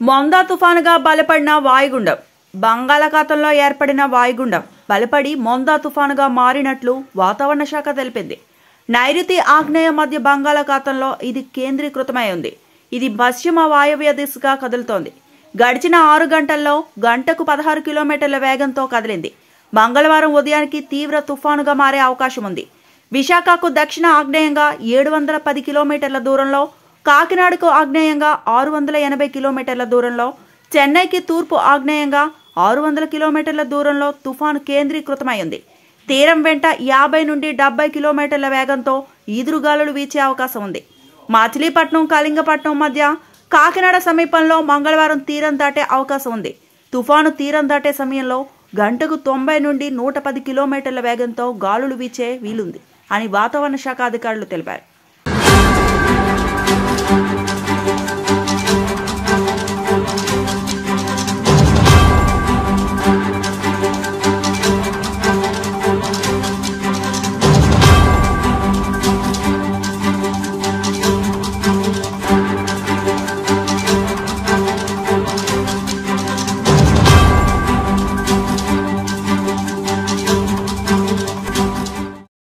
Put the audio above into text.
Montha తుఫానుగా బలపడిన వాయుగుండం. బంగాళాఖాతంలో ఏర్పడిన వాయుగుండం బలపడి మొందా తుఫానుగా మారినట్లు వాతావరణ శాఖ తెలిపింది. నైరుతి ఆగ్నేయ మధ్య బంగాళాఖాతంలో ఇది కేంద్రీకృతమై ఉంది. ఇది పశ్చిమ వాయవ్య దిశగా కదులుతోంది. గడిచిన 6 గంటల్లో గంటకు 16 కిలోమీటర్ల వేగంతో కదిలింది. మంగళవారం ఉదయానికి తీవ్ర తుఫానుగా మారే అవకాశం ఉంది. విశాఖకు దక్షిణ ఆగ్నేయంగా 710 కిలోమీటర్ల దూరంలో, కాకినాడకు ఆగ్నేయంగా 680 కిలోమీటర్ల దూరంలో, చెన్నైకి తూర్పు ఆగ్నేయంగా 600 కిలోమీటర్ల దూరంలో తుఫాను కేంద్రీకృతమైంది. తీరం వెంట 50 నుండి 70 కిలోమీటర్ల వేగంతో ఈదురుగాలులు వీచే అవకాశం ఉంది. మచిలీపట్నం, కళింగపట్నం మధ్య, కాకినాడ సమీపంలో మంగళవారం తీరం దాటే అవకాశం ఉంది. తుఫాను తీరం దాటే సమయంలో గంటకు 90 నుండి 110 కిలోమీటర్ల వేగంతో గాలులు వీచే వీలుంది అని వాతావరణ శాఖ అధికారులు తెలిపారు.